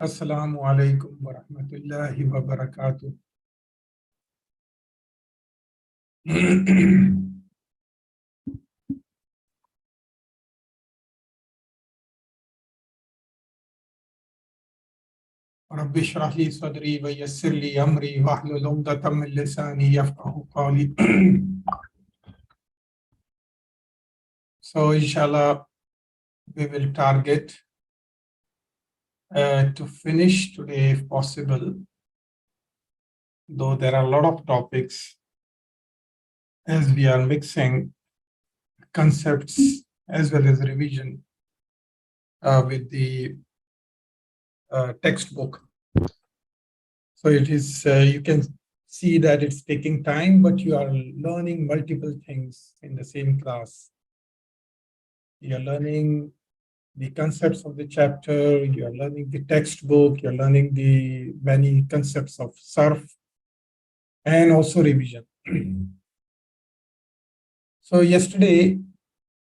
Assalamu alaikum wa rahmatullahi wa barakatuh. Rabbi shrah li sadri wa yassir li amri wahlul 'uqdatam min lisani yafqahu qawli. So inshallah we will target to finish today if possible, though there are a lot of topics as we are mixing concepts as well as revision with the textbook. So it is, you can see that it's taking time, but you are learning multiple things in the same class. You're learning the concepts of the chapter, you're learning the textbook, you're learning the many concepts of sarf, and also revision. So yesterday,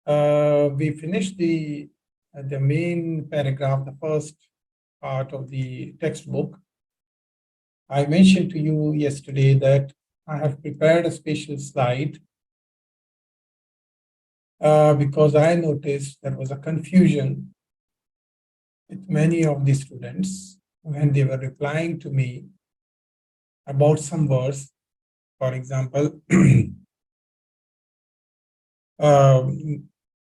we finished the main paragraph, the first part of the textbook. I mentioned to you yesterday that I have prepared a special slide because I noticed there was a confusion with many of the students when they were replying to me about some words. For example,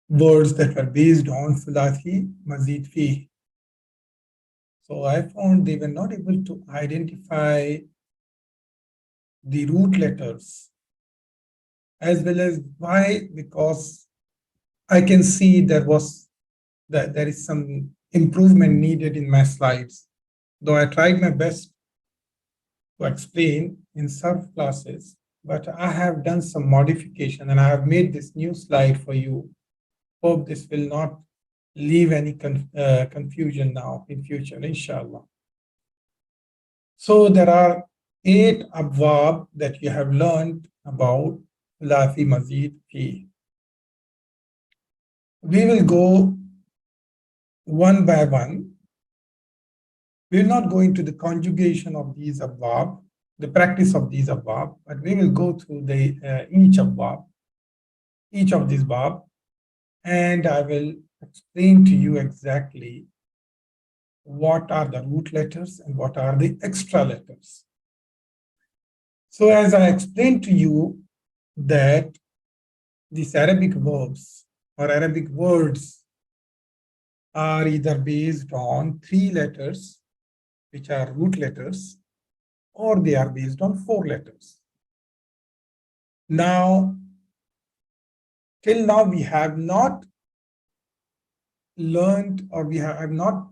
words that were based on Thulaathi Mazeed fi. So I found they were not able to identify the root letters, as well as why, because I can see there is some improvement needed in my slides. Though I tried my best to explain in surf classes, but I have done some modification and I have made this new slide for you. Hope this will not leave any confusion now in future, inshallah. So there are 8 abwab that you have learned about Thulaathi Mazeed fi. We will go one by one. We will not go into the conjugation of these abwab, the practice of these abwab, but we will go through the each abwab, each of these bab, and I will explain to you exactly what are the root letters and what are the extra letters. So as I explained to you that these Arabic verbs or Arabic words are either based on 3 letters, which are root letters, or they are based on 4 letters. Now, till now we have not learned, or we have not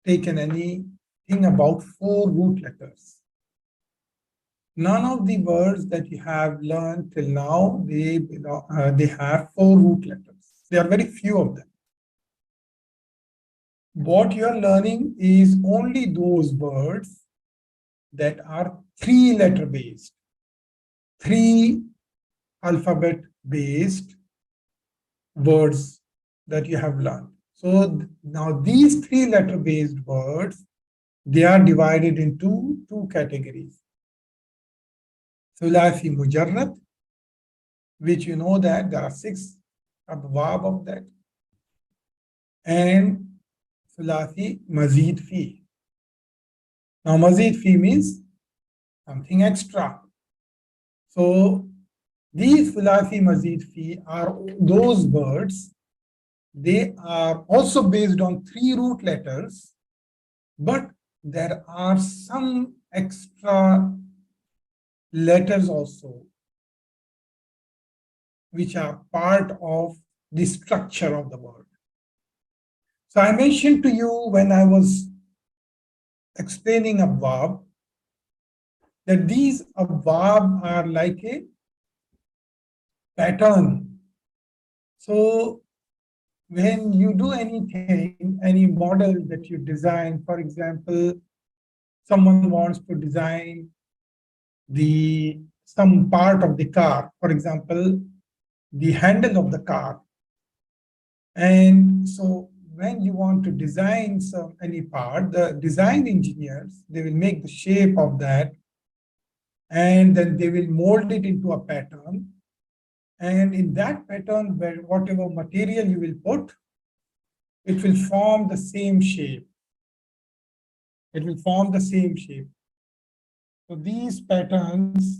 taken anything about 4 root letters. None of the words that you have learned till now, they have 4 root letters. There are very few of them. What you are learning is only those words that are 3 letter based, 3 alphabet based words that you have learned. So now these 3 letter based words, they are divided into 2 categories. Thulaathi Mujarrad, which you know that there are 6 abwab of that, and Thulaathi Mazeed fi. Now Mazeed fi means something extra. So these Thulaathi Mazeed fi are those words, they are also based on 3 root letters, but there are some extra letters also, which are part of the structure of the word. So I mentioned to you when I was explaining abwab that these abwab are like a pattern. So when you do anything, any model that you design, for example, someone wants to design some part of the car, for example, the handle of the car. And so when you want to design any part, the design engineers, they will make the shape of that, and then they will mold it into a pattern. And in that pattern, where whatever material you will put, it will form the same shape. It will form the same shape. So these patterns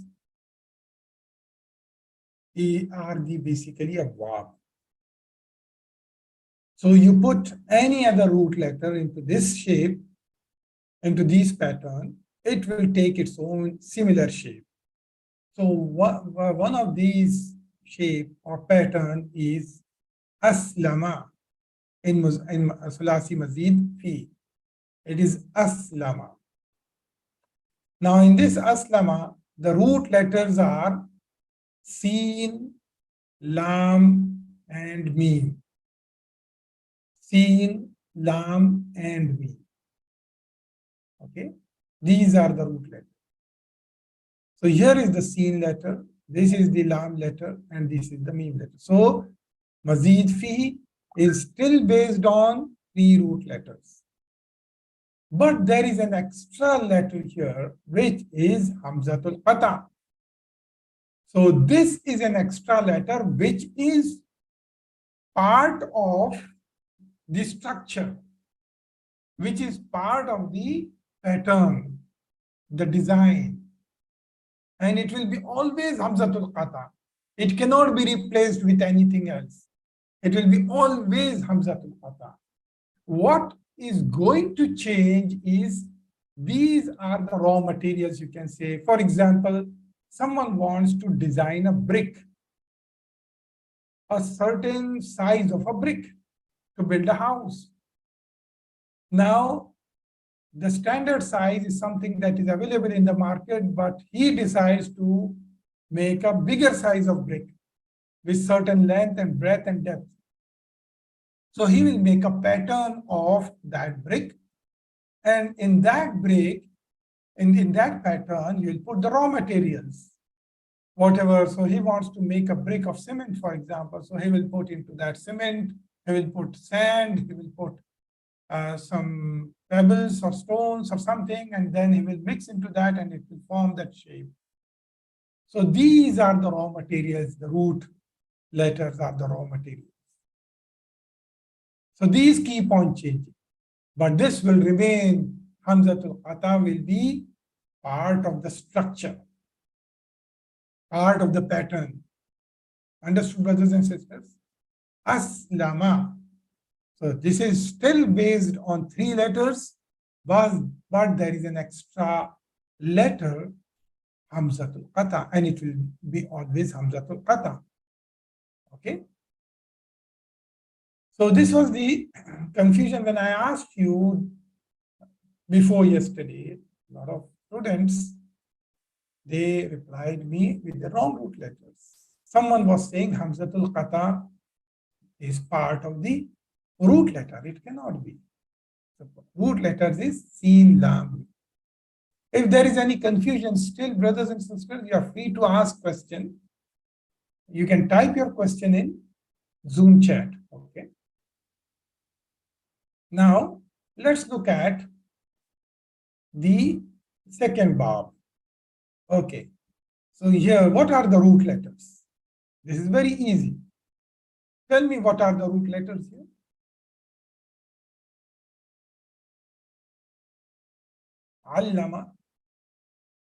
are basically a verb. So you put any other root letter into this shape, into this pattern, it will take its own similar shape. So one of these shape or pattern is aslama in Thulaathi Mazeed fi. It is aslama. Now in this aslama, the root letters are Sin, Lam, and Mim. Sin, Lam, and Mim. Okay, these are the root letters. So here is the Sin letter, this is the Lam letter, and this is the Mim letter. So Mazeed fi is still based on 3 root letters. But there is an extra letter here, which is Hamzatul Qata. So this is an extra letter which is part of the structure, which is part of the pattern, the design. And it will be always Hamzatul Qata. It cannot be replaced with anything else. It will be always Hamzatul Qata. What is going to change is these are the raw materials, you can say. For example, someone wants to design a brick, a certain size of a brick to build a house. Now, the standard size is something that is available in the market, but he decides to make a bigger size of brick with certain length and breadth and depth. So he will make a pattern of that brick, and in that brick, in that pattern, you will put the raw materials, whatever. So he wants to make a brick of cement, for example. So he will put into that cement, he will put sand, he will put some pebbles or stones or something, and then he will mix into that and it will form that shape. So these are the raw materials, the root letters are the raw materials. So these keep on changing, but this will remain, Hamzatul Qata will be part of the structure, part of the pattern. Understood, brothers and sisters? Aslama. So this is still based on 3 letters, but there is an extra letter, Hamzatul Qata, and it will be always Hamzatul Qata. Okay? So this was the confusion when I asked you before yesterday. A lot of students, they replied me with the wrong root letters. Someone was saying Hamzatul Qata is part of the root letter. It cannot be. The root letters is Sin, Lam. If there is any confusion still, brothers and sisters, you are free to ask question. You can type your question in Zoom chat. Okay. Now, let's look at the second bab. Okay. So here, what are the root letters? This is very easy. Tell me what are the root letters here? Allama.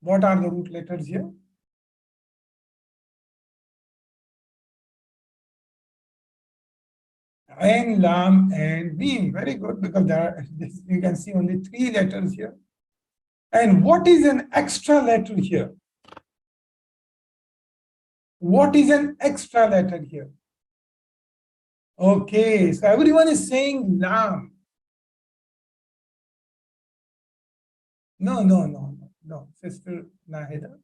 What are the root letters here? Ain, Lam, and Mim. Very good, because there are, you can see only 3 letters here. And what is an extra letter here? What is an extra letter here? Okay, so everyone is saying Lam. No, Sister Nahida.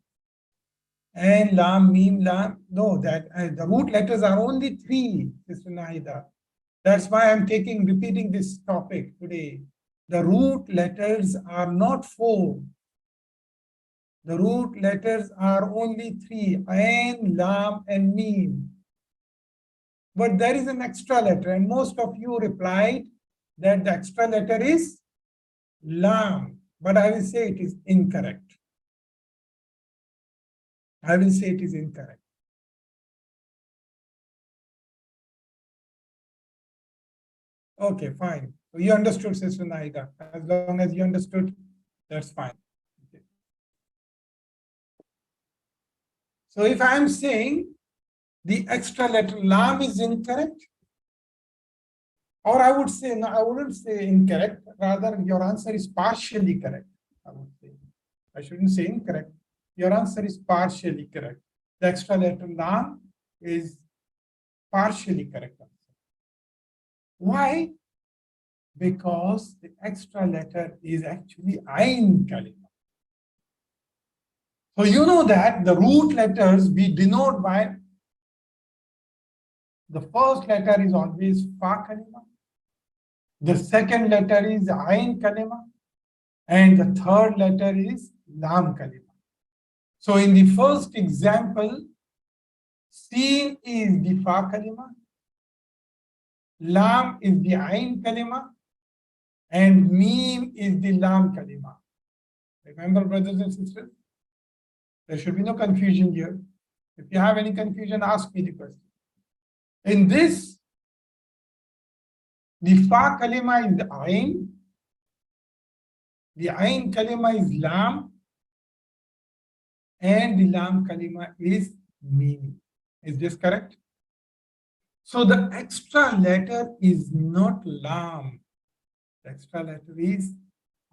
And Lam, Mim, Lam. No, that the root letters are only 3, Sister Nahida. That's why I'm repeating this topic today. The root letters are not 4. The root letters are only 3, Ain, Lam, and Mim. But there is an extra letter, and most of you replied that the extra letter is lam, but I will say it is incorrect. I will say it is incorrect. Okay, fine. So you understood, Sister Naida. As long as you understood, that's fine. Okay. So if I am saying the extra letter lam is incorrect, or I would say, no, I wouldn't say incorrect, rather your answer is partially correct. I would say. I shouldn't say incorrect. Your answer is partially correct. The extra letter lam is partially correct. Why? Because the extra letter is actually ain kalima. So you know that the root letters we denote by the first letter is always fa kalima. The second letter is ain kalima. And the third letter is lam kalima. So in the first example, Sin is the fa kalima, lam is the ain kalima, and mim is the lam kalima. Remember, brothers and sisters? There should be no confusion here. If you have any confusion, ask me the question. In this, the fa kalima is the ain kalima is lam, and the lam kalima is mim. Is this correct? So the extra letter is not lam. The extra letter is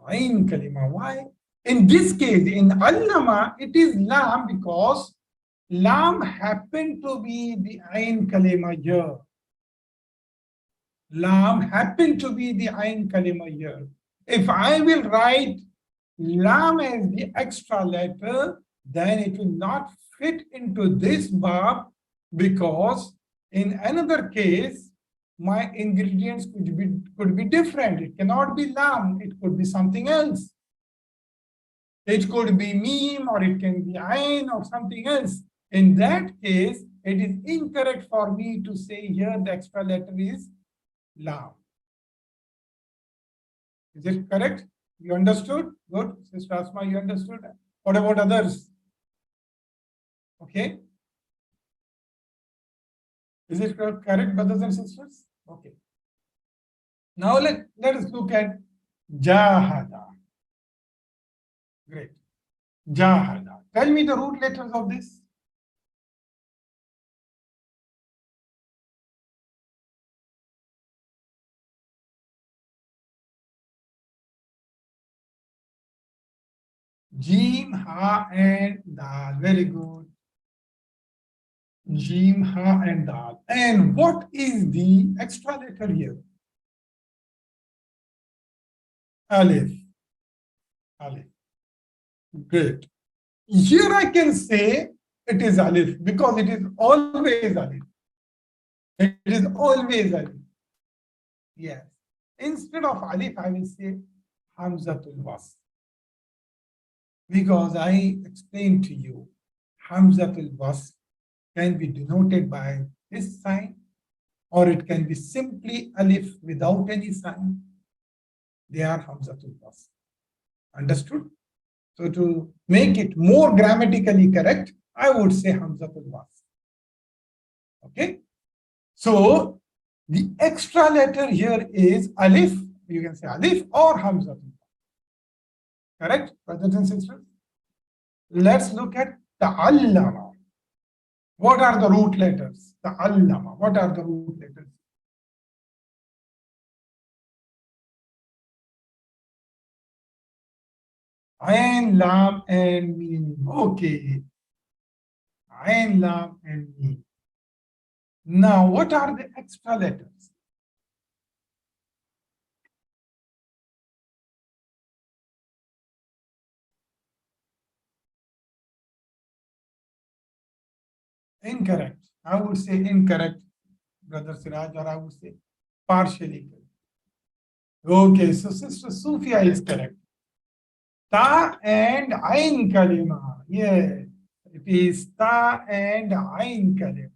ain kalima. Why? In this case, in allama, it is lam because lam happened to be the ain kalima here. Lam happened to be the ain kalima here. If I will write lam as the extra letter, then it will not fit into this bab, because in another case, my ingredients could be different. It cannot be lam, it could be something else. It could be meme, or it can be ain, or something else. In that case, it is incorrect for me to say here the extra letter is lam. Is it correct? You understood? Good. Sister Asma, you understood? What about others? Okay. Is it correct, brothers and sisters? Okay. Now let us look at jahada. Great. Jahada. Tell me the root letters of this. Jim, ha, and dal. Very good. Jim, ha, and dal. And what is the extra letter here? Alif. Alif. Great. Here I can say it is alif because it is always alif. It is always alif. Yes. Instead of alif, I will say hamzatul wasl. Because I explained to you, hamzatul wasl can be denoted by this sign, or it can be simply alif without any sign. They are hamzatul wasl. Understood? So to make it more grammatically correct, I would say hamzatul wasl. Okay? So the extra letter here is alif. You can say alif or hamzatul wasl. Correct, brothers and sisters? Let's look at ta'allama. What are the root letters? Ta'allama. What are the root letters? Ain, lam, and mim. Okay. Ain, lam, and mim. Now, what are the extra letters? Incorrect. I would say incorrect, Brother Siraj, or I would say partially correct. Okay, so Sister Sufia is correct. Ta and Ain Kalima. Yes, it is Ta and Ain Kalima.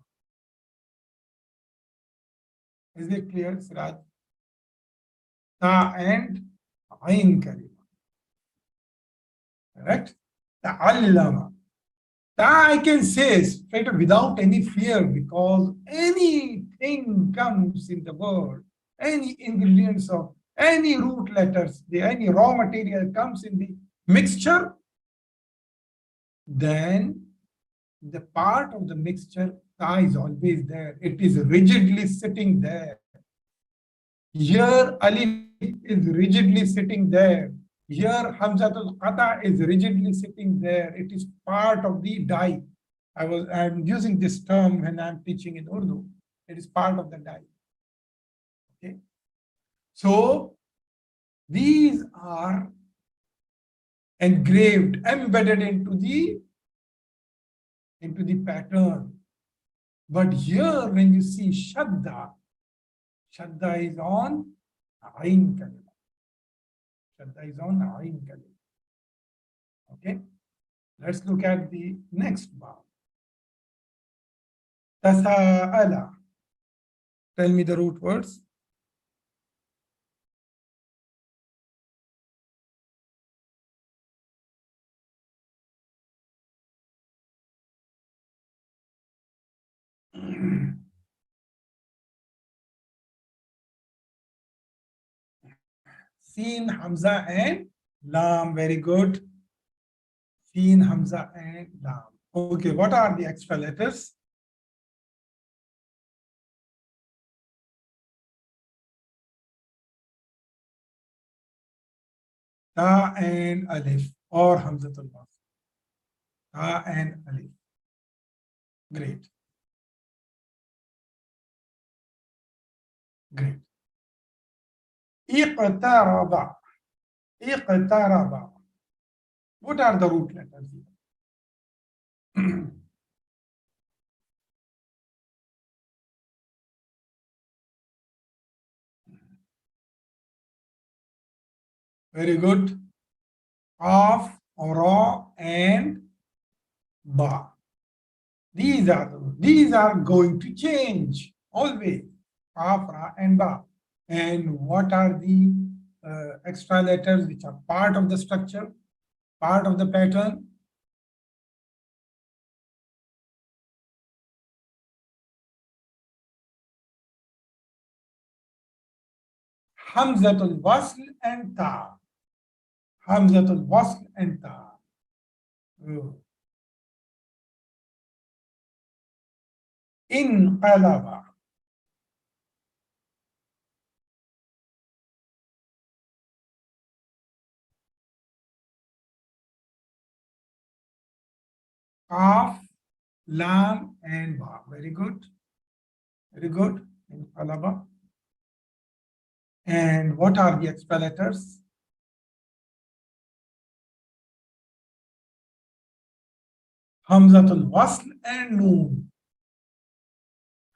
Is it clear, Siraj? Ta and Ain kalima. Correct? Ta'allama. Ta I can say straight up without any fear, because anything comes in the world, any ingredients of any root letters, any raw material comes in the mixture, then the part of the mixture, ta is always there. It is rigidly sitting there. Here, alif is rigidly sitting there. Here, Hamzatul Qata is rigidly sitting there. It is part of the die. I'm using this term when I'm teaching in Urdu. It is part of the die. Okay. So these are engraved, embedded into the pattern. But here, when you see Shadda, Shadda is on Ain kalima. Shadda is on Ain kalima. Okay. Let's look at the next bar. Tasa'ala. Tell me the root words. Seen, Hamza, and Lam. Very good. Seen, Hamza, and Lam. Okay, what are the extra letters? Ta and Alif, or Hamzatul Wasl. Ta and Alif. Great. Great. Iqtaraba. Iqtaraba. What are the root letters here? Very good. Qaf, Ra, and Ba. These are going to change always. Qaf, Ra, and Ba. And what are the extra letters which are part of the structure, part of the pattern? Hamzatul Wasl and Ta. Hamzatul Wasl and Ta. Inqalaba. Qaf, Lam, and Ba. Very good. Very good. Inqalaba. And what are the extra letters? Hamzatul Wasl and Noon.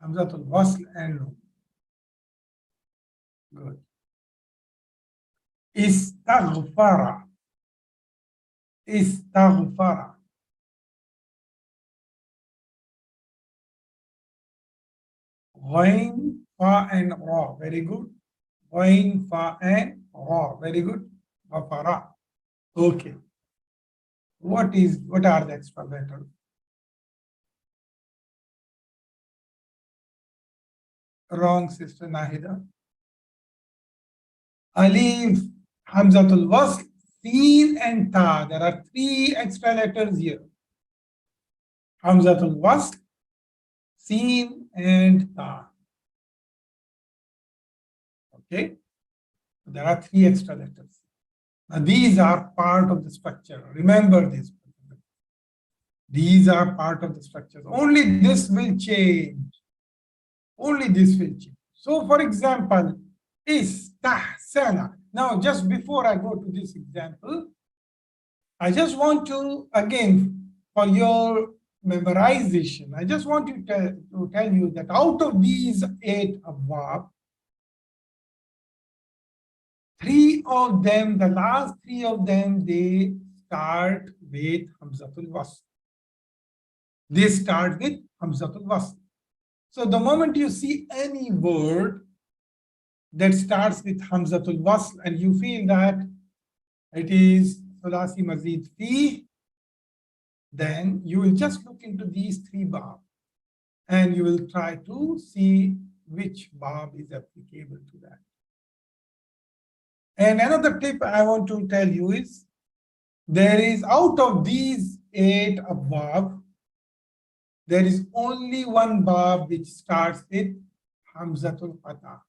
Hamzatul Wasl and Noon. Good. Istaghfara. Istaghfara. Ghain, Fa, and Ra. Very good. Ghain, Fa, and Ra. Very good. Ghafara. Okay. What are the extra letters? Wrong, Sister Nahida. Alif, Hamzatul Wasl, Sin, and Ta. There are 3 extra letters here. Hamzatul Wasl, Sin, and Ta. Okay. There are 3 extra letters. Now these are part of the structure. Remember this. These are part of the structure. Only this will change. Only this will change. So for example, istahsana. Now just before I go to this example, I just want to, again, for your memorization, I just want to tell you that out of these 8 abwab, 3 of them, the last 3 of them, they start with Hamzatul Wasl. They start with Hamzatul Wasl. So the moment you see any word that starts with Hamzatul Wasl, and you feel that it is Thulaathi Mazeed fi, then you will just look into these three bab and you will try to see which bab is applicable to that. And another tip I want to tell you is, there is, out of these 8 abwab, there is only one bab which starts with Hamzatul Qata.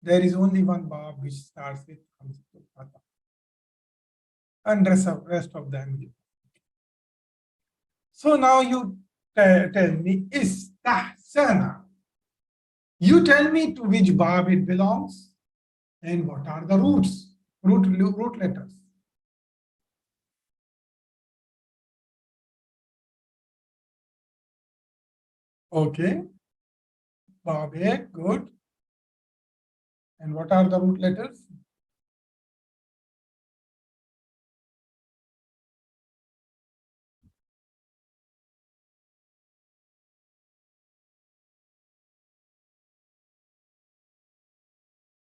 There is only one bab which starts with Hamzatul Qata. And rest of them. So now you tell me, Istahsana. You tell me to which bab it belongs and what are the roots, root letters. Okay. Bab A, good. And what are the root letters?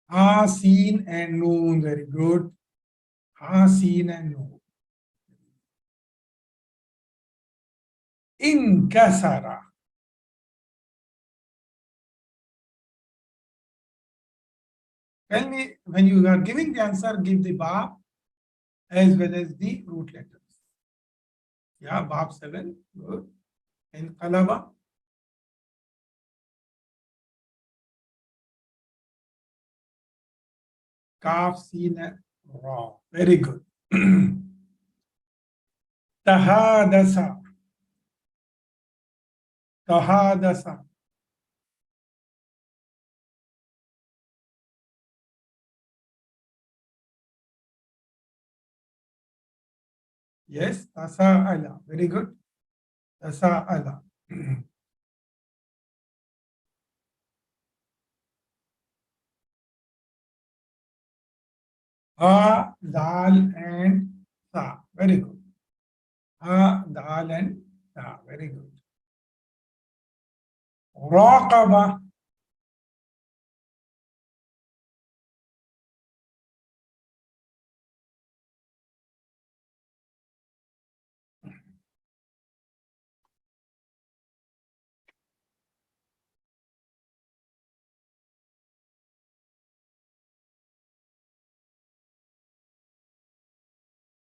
Ha, Seen, and Noon. Very good. Ha, Seen, and Noon. Inkasara. Tell me, when you are giving the answer, give the bab as well as the root letters. Yeah, bab 7. Good. And Qalaba. Kaf, Seen, and Ra. Very good. Tahadasa. Tahadasa. Yes, Tasa'ala. Very good. Tasa'ala. Ha, Dal, and Sa. Very good. Ha, Dal, and Sa. Very good. Raqaba.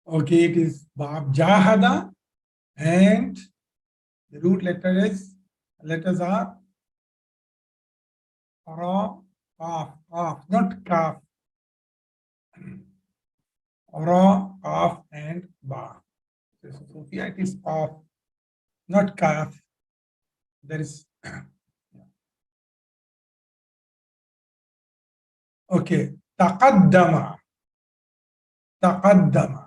Okay, it is Bab Jahada, and the root letters are Ra, Qaf, not Kaf. Ra, Qaf, and Ba. So here it is Qaf, not Kaf. There is okay. Taqaddama. Taqaddama.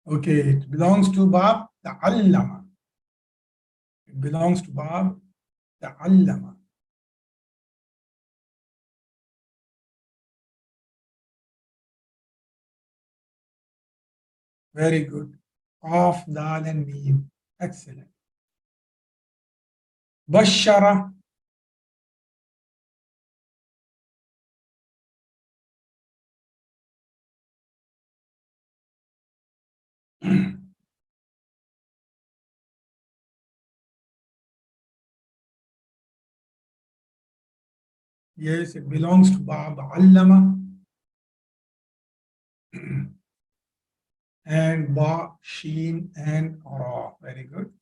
Okay, it belongs to Bab Ta'allama. It belongs to Bab Ta'allama. Very good. Qaf, Dal, and Mim. Excellent. Bashara. Yes, it belongs to Bab Allama. And Ba, Sheen, and Ra. Very good.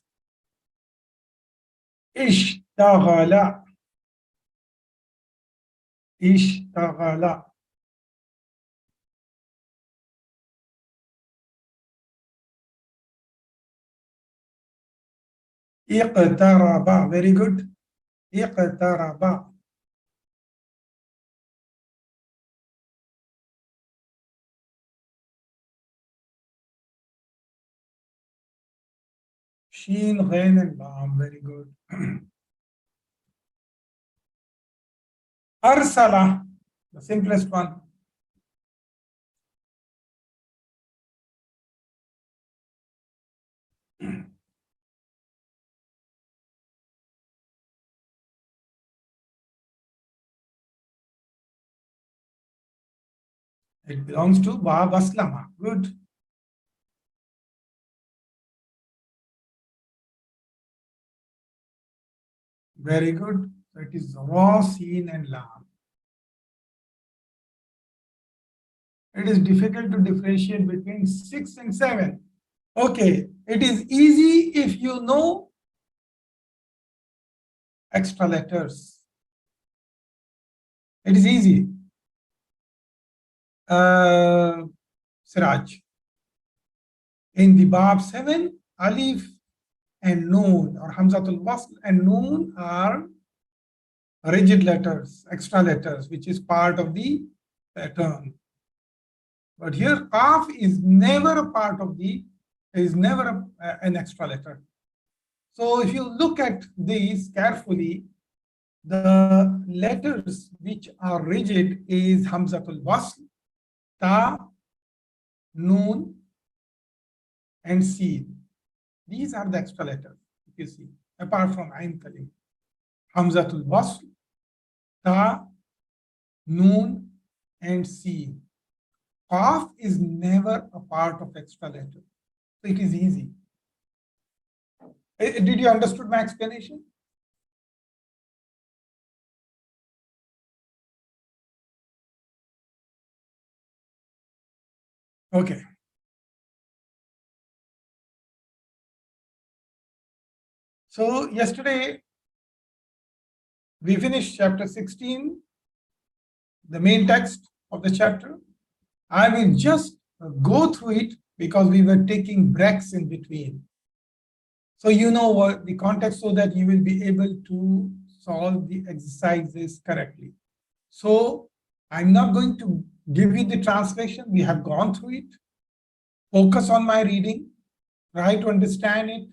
Ishtaghala. Ishtaghala. Iqtaraba. Very good. Iqtaraba. Sheen, Ghain, and Bam. Very good. Arsala. The simplest one. It belongs to Bab Aslama. Good. Very good. So it is Ra, Sin, and Lam. It is difficult to differentiate between 6 and 7. Okay, it is easy if you know extra letters. It is easy. Siraj. In the Bab 7, Alif and Noon, or Hamzatul Wasl and Noon are rigid letters, extra letters, which is part of the pattern. But here, Qaf is never a part of the, is never an extra letter. So if you look at these carefully, the letters which are rigid is Hamzatul Wasl, Ta, Noon, and Sin. These are the extra letters, if you see, apart from Ain Kalim. Hamzatul Wasl, Ta, Noon, and Sin. Qaf is never a part of extra letter. So it is easy. Did you understood my explanation? Okay. So yesterday, we finished chapter 16, the main text of the chapter. I will just go through it because we were taking breaks in between. So you know what the context so that you will be able to solve the exercises correctly. So I'm not going to give you the translation. We have gone through it. Focus on my reading. Try to understand it.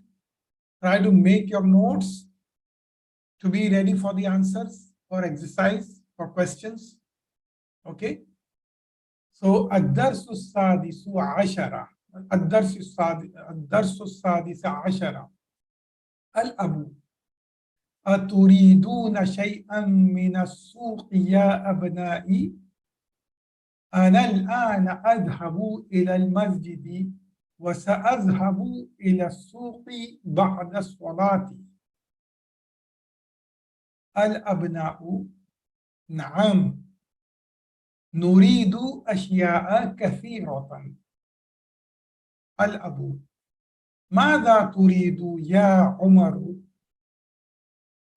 Try to make your notes to be ready for the answers or exercise or questions. Okay. So الدرس السادس عشر الدرس السادس عشر الأب أتريدون شيئا من السوق يا أبنائي أنا الآن أذهب إلى المسجد وسأذهب إلى السوق بعد الصلاة. الأبناء نعم نريد أشياء كثيرة. الأب ماذا تريد يا عمر؟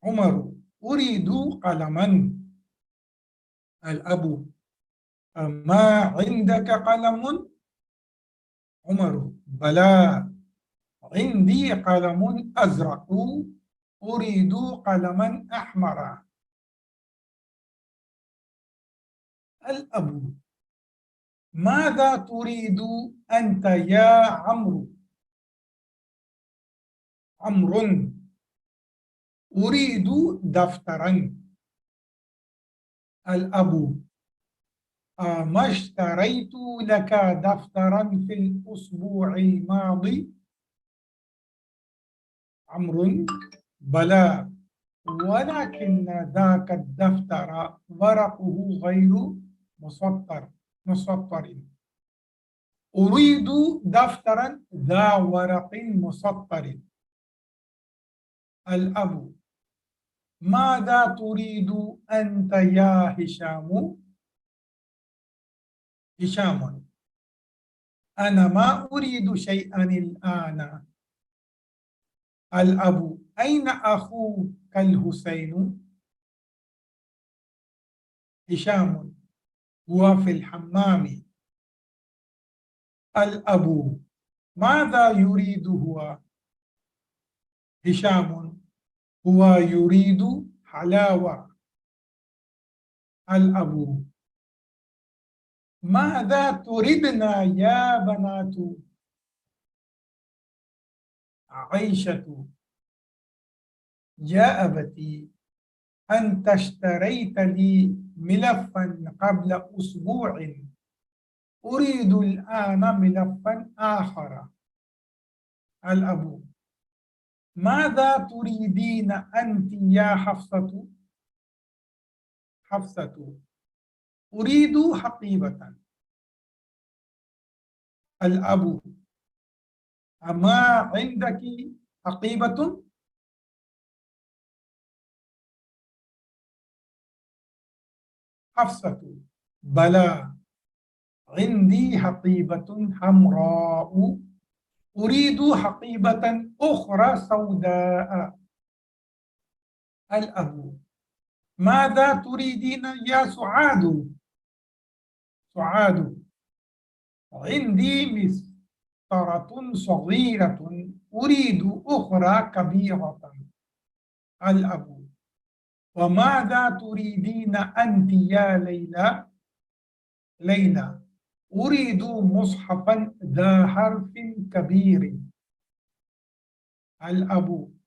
عمر أريد قلما. الأب ما عندك قلم؟ عمر بلى عندي قلم أزرق أريد قلما أحمر. الأب ماذا تريد أنت يا عمرو؟ عمرو أريد دفترا. الأب ما اشتريت لك دفترا في الأسبوع الماضي؟ عمرو بلى ولكن ذاك الدفتر ورقه غير مسطر. أريد دفترا ذا ورق مسطر. الأب ماذا تريد أنت يا هشام؟ هشام أنا ما أريد شيئا الآن. الأب أين أخوك الحسين؟ هشام هو في الحمام. الأب ماذا يريد هو؟ هشام هو يريد حلاوة. الأب ماذا تريدنا يا بنات؟ عائشة يا أبتي أنت اشتريت لي ملفا قبل أسبوع أريد الآن ملفا آخر. الأب ماذا تريدين أنت يا حفصة؟ حفصة أريد حقيبة. الأب أما عندك حقيبة؟ حفصة بلى عندي حقيبة حمراء أريد حقيبة أخرى سوداء. الأب ماذا تريدين يا سعاد؟ سعاد عندي مسطرة صغيرة أريد أخرى كبيرة. الأب وماذا تريدين أنت يا ليلى؟ ليلى أريد مصحفا ذا حرف كبير. الأب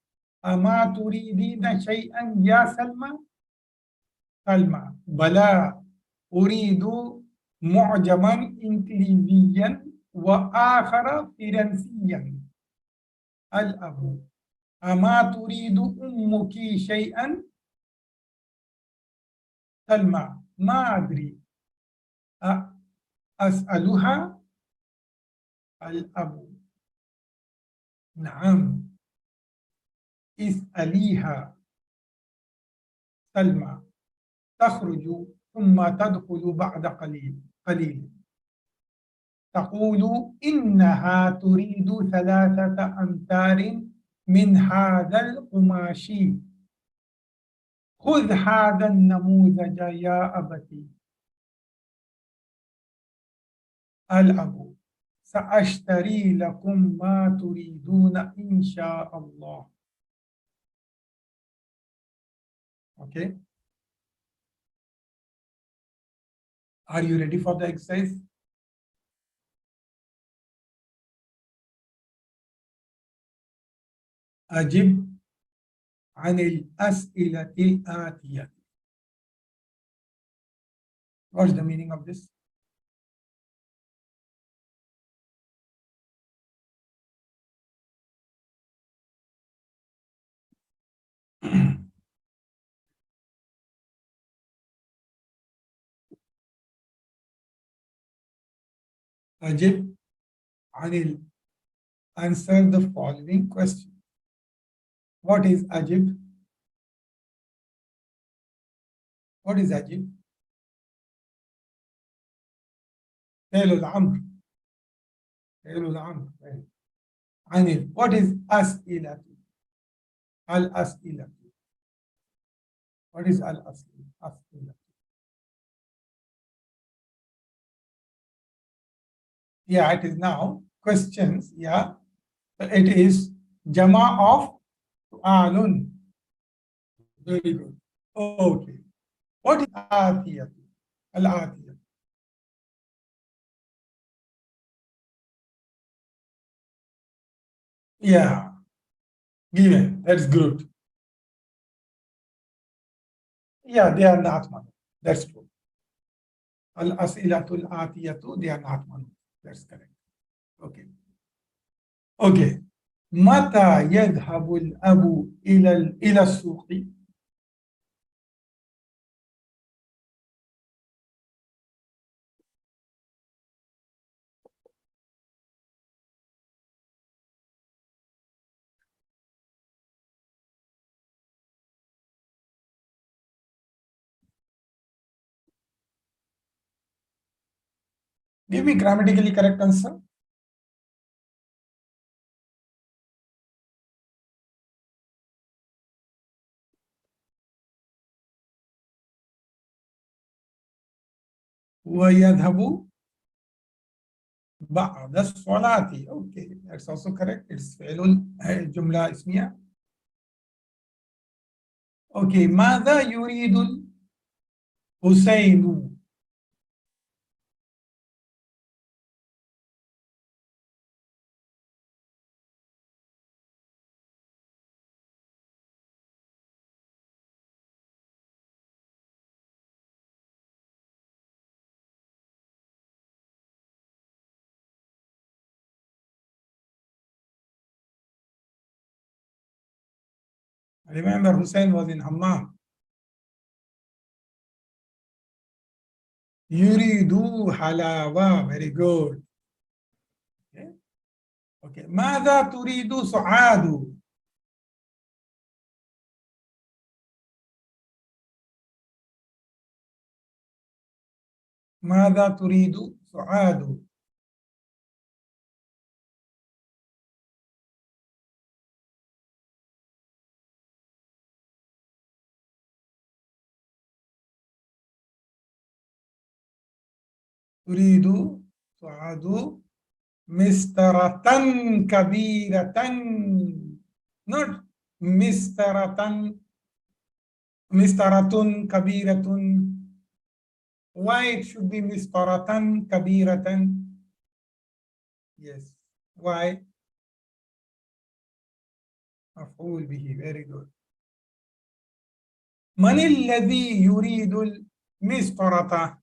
أما تريدين شيئا يا سلمى؟ سلمى بلى أريد معجما إنجليزيا وآخر فرنسيا. الأب أما تريد أمك شيئا؟ سلمى ما أدري أسألها. الأب نعم اسأليها. سلمى تخرج ثم تدخل بعد قليل تقول إنها تريد 3 أمتار من هذا القماش. خذ هذا النموذج يا أبتي. الأب سأشتري لكم ما تريدون إن شاء الله. Okay. Are you ready for the exercise? أجب عن الأسئلة الآتية. What's the meaning of this? أجب عن answer the following question. What is أجب? What is أجب? فعل الأمر. فعل الأمر. عن what is أسئلة? الأسئلة. What is الأسئلة? Yeah, it is now questions. Yeah, it is jama of su'alun. Very good. Okay. What is atiyah? Al-atiyah. Yeah, given. That's good. Yeah, they are not manu. That's true. Al-as'ilatul atiyatu, they are not manu. That's correct. Okay. Okay. متى يذهب الأب إلى السوق؟ Give me grammatically correct answer. ويذهب بعد الصلاة. Okay, that's also correct. It's فعل جملة اسمية. Okay, ماذا يريد الحسين؟ Remember, Hussein was in Hammam. Yuridu halawa. Very good. Okay. ماذا تريد سعاد؟ ماذا تريد سعاد؟ تريد سعاد مسطرة كبيرة. not مسطرة. مسطرة كبيرة. Why it should be مسطرة كبيرة? Yes. Why? مفعول به. Very good. من الذي يريد المسطرة؟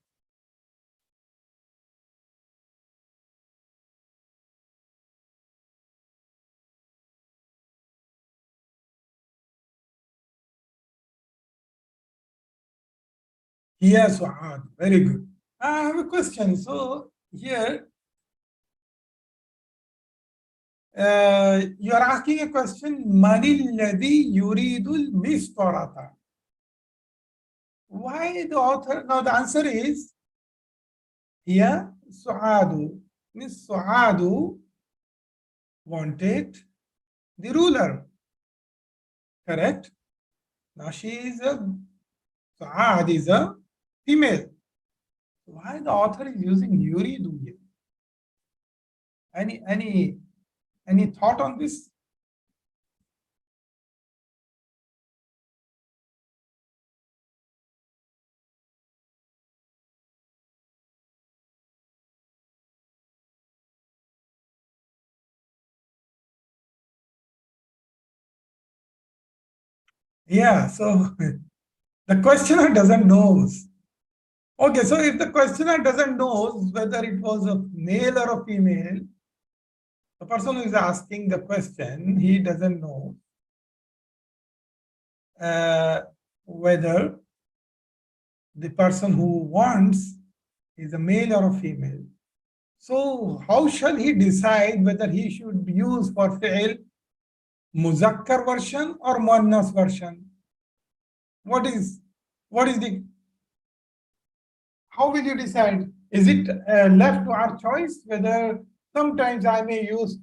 هي سعاد. Very good. I have a question. So here you are asking a question. من الذي يريد المسطرة? Why the author? Now the answer is here Suadu. Miss Suadu wanted the ruler. Correct? Now she is a Suad is a female. Why the author is using yuridu here? Any thought on this? Yeah, so the questioner doesn't know. Okay, so if the questioner doesn't know whether it was a male or a female, the person who is asking the question, he doesn't know whether the person who wants is a male or a female. So how shall he decide whether he should use for fi'il muzakkar version or muannas version? What is the, how will you decide? Is it left to our choice whether sometimes I may use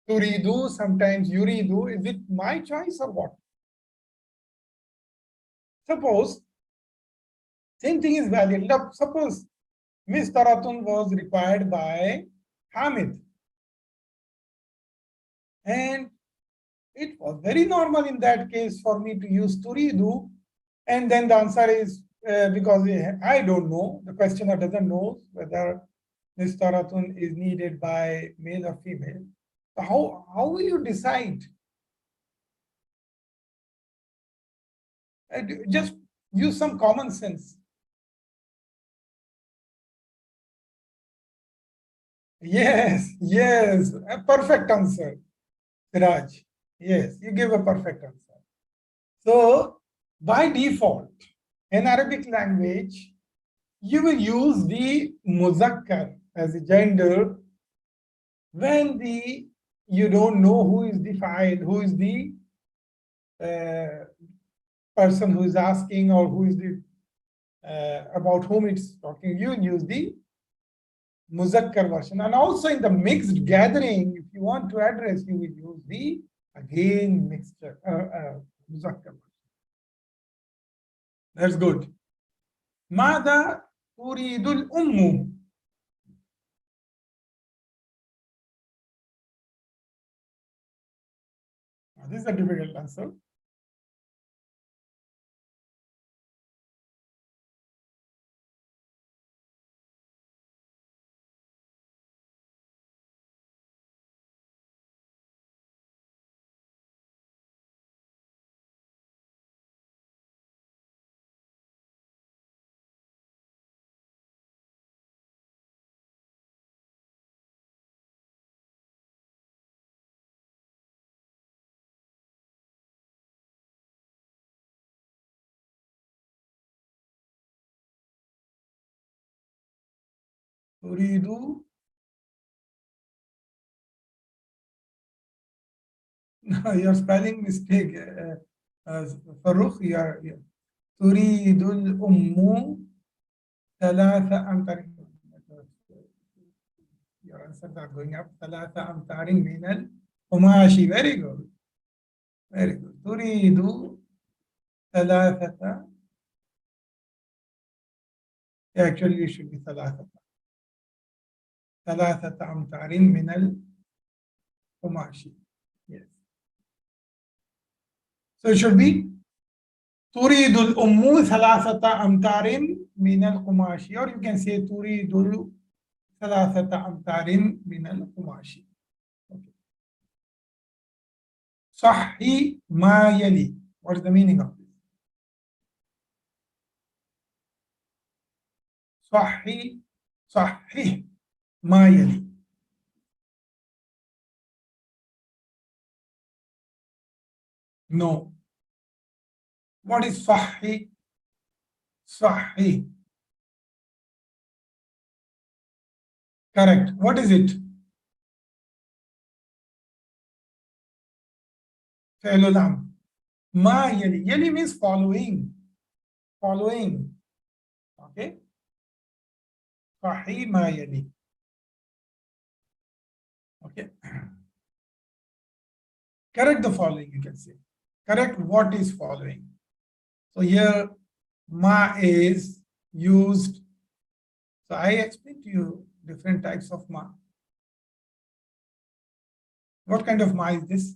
turidu, sometimes yuridu? Is it my choice or what? Suppose same thing is valid. Suppose Miss Taratun was required by Hamid, and it was very normal in that case for me to use turidu, and then the answer is because I don't know, the questioner doesn't know whether Miss Taratun is needed by male or female. So how will you decide? Just use some common sense. Yes, a perfect answer, Raj. Yes, you give a perfect answer. So, by default, in Arabic language, you will use the muzakkar as a gender when you don't know who is the fa'il, who is the uh, person who is asking, or who is the about whom it's talking. You use the muzakkar version, and also in the mixed gathering, if you want to address, you will use the again mixture muzakkar version. That's good. ماذا تريد الأم؟ This is a difficult answer. تريد Your spelling mistake. Farooq, تريد الأم ثلاث أمتار. Your answers are going up. ثلاث أمتار من القماش. Very good. Very good. تريد ثلاثة. Actually, it should be ثلاثة أمتار من القماش. Yes. So it should be تريد الأم ثلاثة أمتار من القماش. Or you can say تريد ثلاثة أمتار من القماش. Okay. صحي ما يلي. What is the meaning of this? صحي ما يلي. No. What is صحي? صحي. Correct. What is it? فعل الأمر. ما يلي. يلي means following. Following. Okay. صحي ما يلي. Okay. Correct the following, you can say. Correct what is following. So here, ma is used. So I explained to you different types of ma. What kind of ma is this?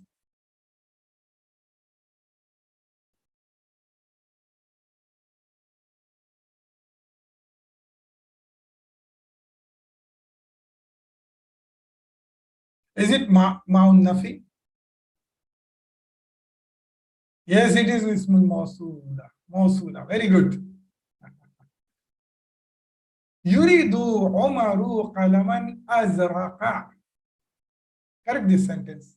Is it ma'un nafi? Yes, it is ismul mawsula. Mawsula. Very good. Yuridu Umaru qalaman azraqa. Correct this sentence.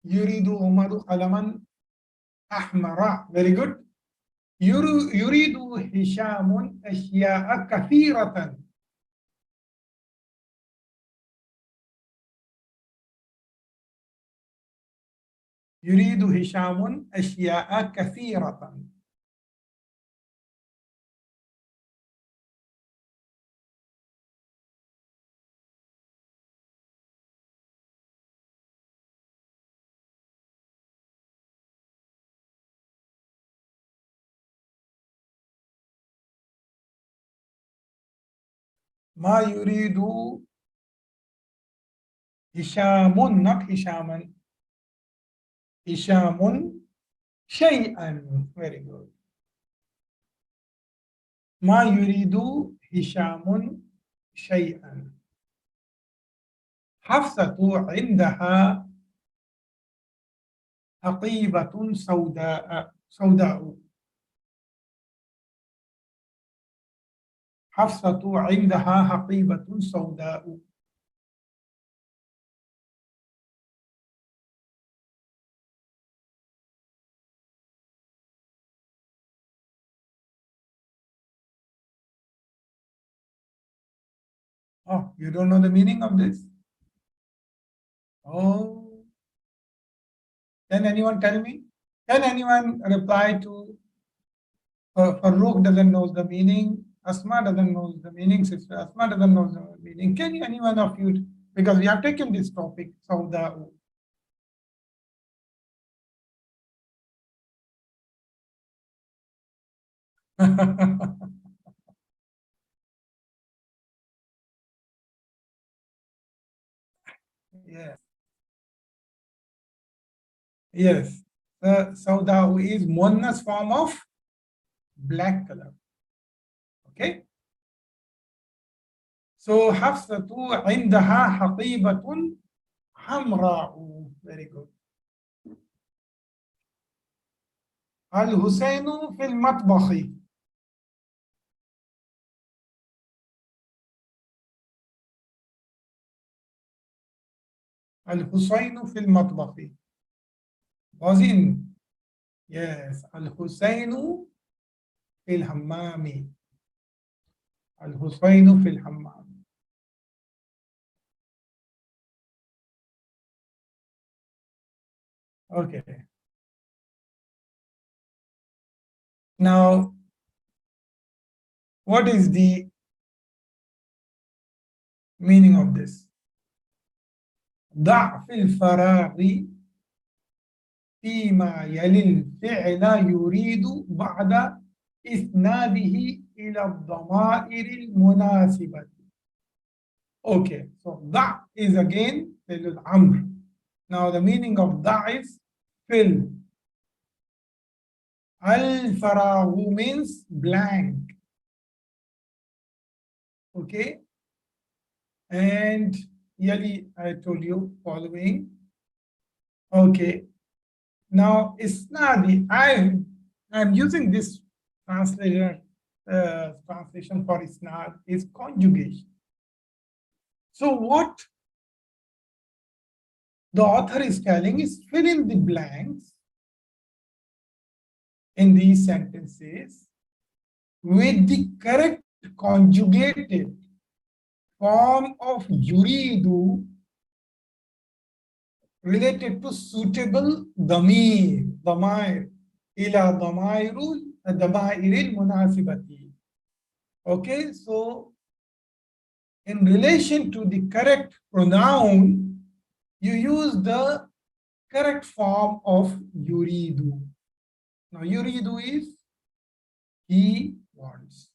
Yuridu Umaru qalaman ahmara. Very good. Yuridu Hishamun ashya'a kathiratan. يريد هشام أشياء كثيرة. ما يريد هشام not هشاما هشام شيئا. Very good. ما يريد هشام شيئا. حفصة عندها حقيبة سوداء. حفصة عندها حقيبة سوداء. Oh, you don't know the meaning of this? Oh, can anyone tell me? Can anyone reply to Farooq doesn't know the meaning, Asma doesn't know the meaning, Sister Asma doesn't know the meaning. Can any one of you, because we have taken this topic, Sauda. Yes. Yes. The Sauda is Muannas form of black color. Okay. So Hafsatu عندها حقيبة حمراء. Very good. الحسين في المطبخ. الحسين في المطبخ. Was in Yes, Al-Husaynu fil hammami. Al-Husaynu fil hammami. Okay. Now, what is the meaning of this? ضع في الفراغ فيما يلي الفعل يريد بعد إسناده إلى الضمائر المناسبة. Okay, so ضع is again فعل الأمر. Now the meaning of ضع is fill. الفراغ means blank. Okay, and yali I told you following. Okay, now isnadi I'm using this translation for isnad is conjugation. So what the author is telling is fill in the blanks in these sentences with the correct conjugated form of yuridu related to suitable damair ila damairil munasibati. Okay, so in relation to the correct pronoun, you use the correct form of yuridu. Now, yuridu is he wants.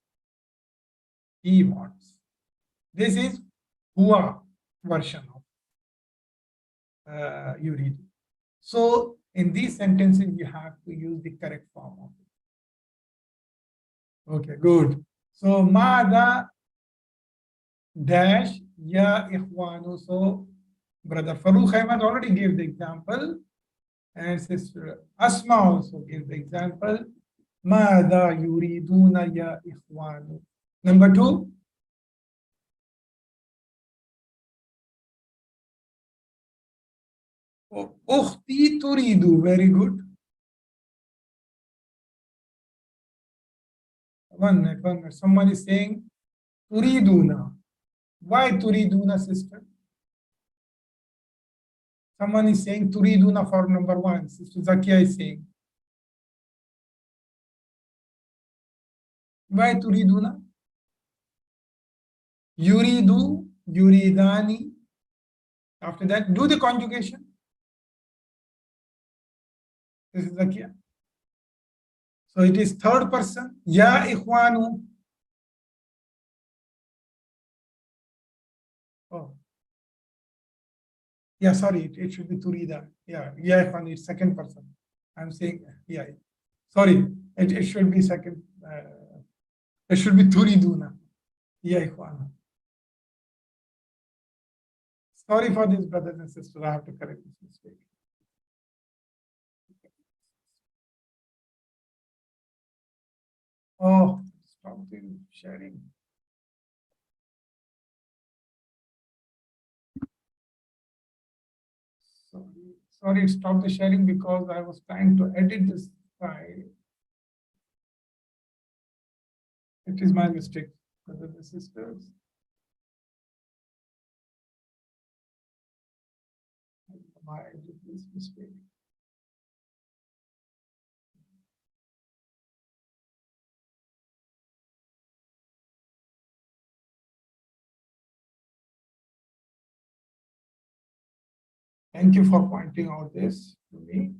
He wants. This is huwa version of yuridu. So, in these sentences, you have to use the correct form of it. Okay, good. So, mada dash ya ikhwanu. So, Brother Farooq Ahmad already gave the example, and Sister Asma also gave the example. Mada yuriduna ya ikhwanu. Number 2. Ukhti turidu. Very good. One minute. Someone is saying turiduna. Why turiduna, sister? Someone is saying turiduna for number 1. Sister Zakia is saying. Why turiduna? Yuridu, yuridani. After that, do the conjugation. This is Zakia. So it is third person. Ya ikhwanu. Oh. Yeah, sorry, it should be turida. Yeah, ya ikhwanu, it's second person. I'm saying, yeah. Sorry, it should be second. It should be turiduna. Ya ikhwanu. Sorry for this, brothers and sisters. I have to correct this mistake. Oh, stop the sharing. Sorry, stop the sharing because I was trying to edit this file. It is my mistake, brothers and sisters. I did this mistake. Thank you for pointing out this to me.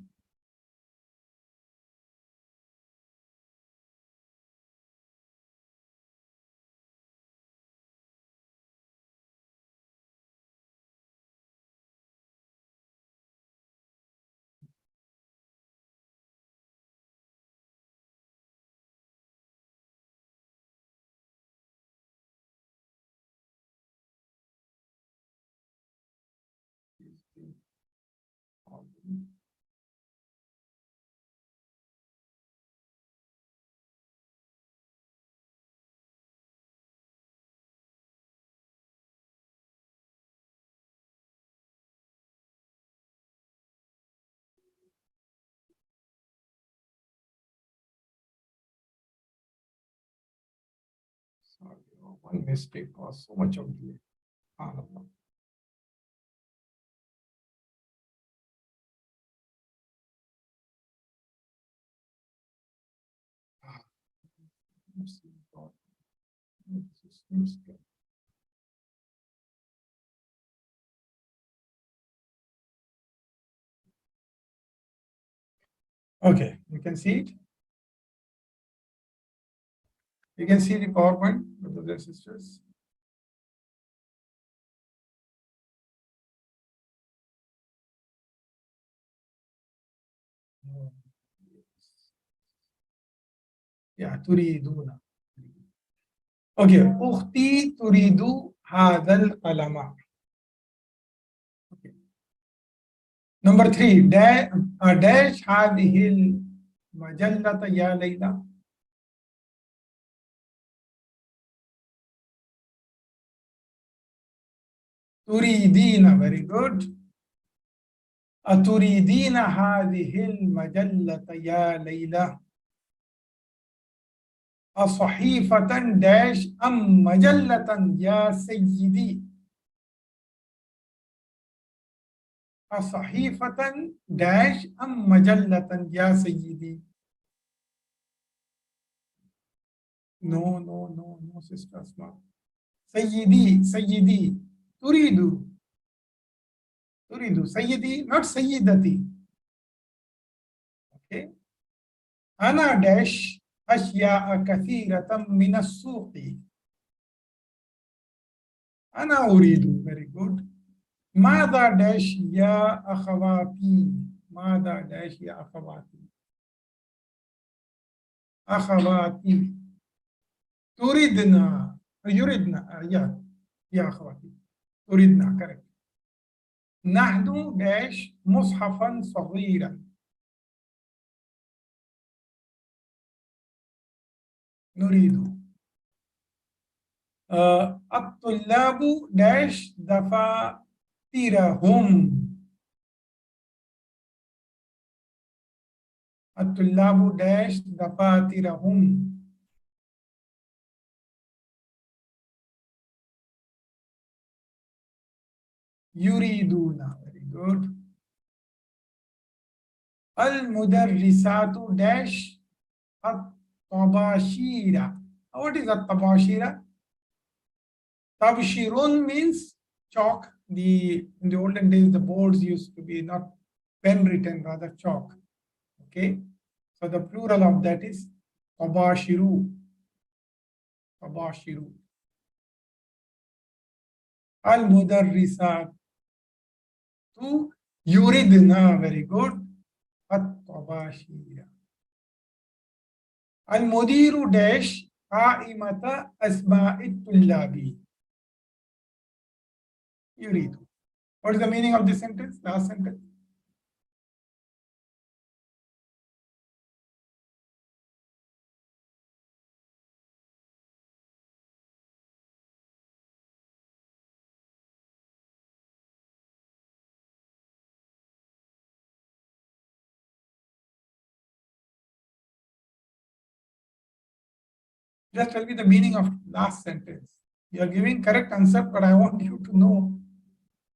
Sorry, one mistake caused so much of delay. SubhanAllah. Okay, you can see it. You can see the PowerPoint, brothers and sisters. Yeah, turiduna. Okay, ukhti turidu hadal qalama. Okay. Number 3, dash hadhihi majallata ya Layla. Turidina, very good. Aturidina hadhihi majallata ya Layla. أصحيفة dash أم مجلة يا سيدي. أصحيفة dash أم مجلة يا سيدي. No, no, no, no, sister Asma. سيدي, سيدي. تريد. تريد. سيدي, not سيدتي. Okay. أنا dash أشياء كثيرة من السوق. أنا أريد. Very good. ماذا داش يا أخواتي. ماذا داش يا أخواتي. أخواتي. تريدنا. يريدنا. يا أخواتي. تريدنا. correct. نحن داش مصحفا صغيرا. نريد. الطلاب داش دفاترهم. الطلاب داش دفاترهم. يريدون. Very good. المدرسات داش الطباشير. What is الطباشير? Tabshirun means chalk. In the olden days, the boards used to be not pen written, rather chalk. Okay, so the plural of that is tabashiru. Tabashiru. Al mudarrisat tu yuridna. Very good. At tabashira. Al mudiru dash qa'imata asma'it tullabi. Yuridu. What is the meaning of this sentence? Last sentence. Just tell me the meaning of last sentence. You are giving correct answer, but I want you to know.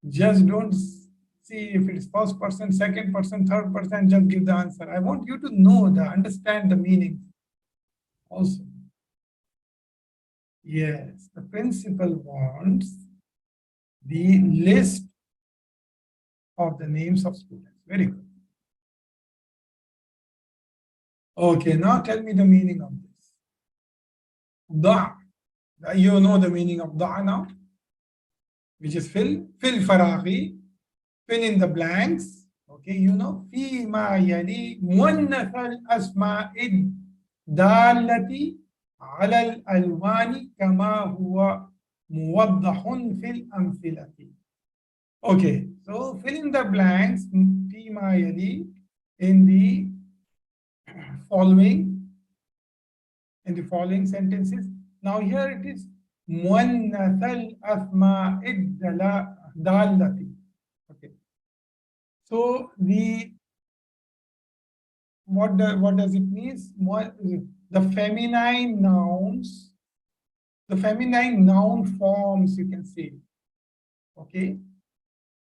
Just don't see if it's first person, second person, third person, just give the answer. I want you to know understand the meaning also. Yes, the principal wants the list of the names of students. Very good. Okay, now tell me the meaning of this. Da. You know the meaning of da now, which is fill faraghi, fill in the blanks. Okay, you know, fi ma yali muannath al asma'id dalati ala al alwani kama huwa muwaddahun fil amthilati. Okay, so fill in the blanks fi ma yali in the following sentences. Now here it is muannath al asma'id dalati. Okay. So what does it mean? The feminine nouns the feminine noun forms, you can say. Okay.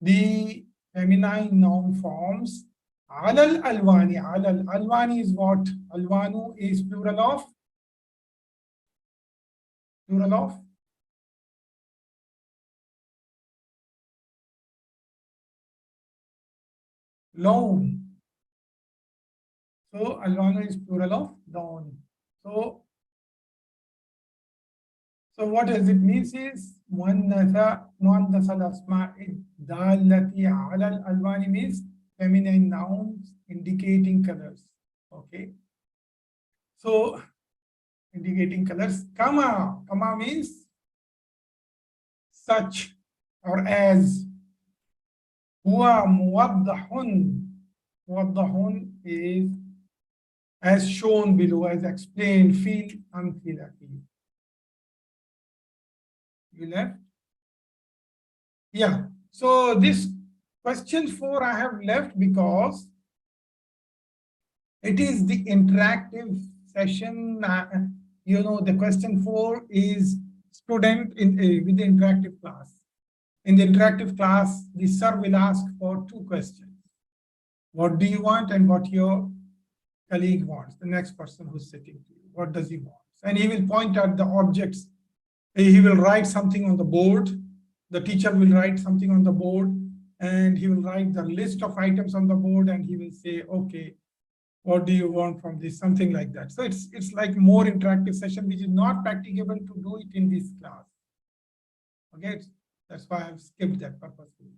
The feminine noun forms. Alal alwani. Alal alwani is what? Alwanu is plural of? Plural of? Lawn. So alwanu is plural of lawn. So what does it mean is muannatha al-asma'i dallati ala al-alwani means feminine nouns indicating colors. Okay. So indicating colors. Kama. Kama means such or as. Huwa muwaddahun. Muwaddahun is as shown below, as explained. Feel amthilati. You left? Yeah. So this question 4 I have left because it is the interactive session. You know, the question 4 is student with the interactive class. In the interactive class, the sir will ask for 2 questions. What do you want and what your colleague wants, the next person who's sitting to you. What does he want? And he will point out the objects. He will write something on the board. The teacher will write something on the board and he will write the list of items on the board and he will say, okay, what do you want from this? Something like that. So it's like more interactive session, which is not practicable to do it in this class. Okay, that's why I've skipped that purposefully.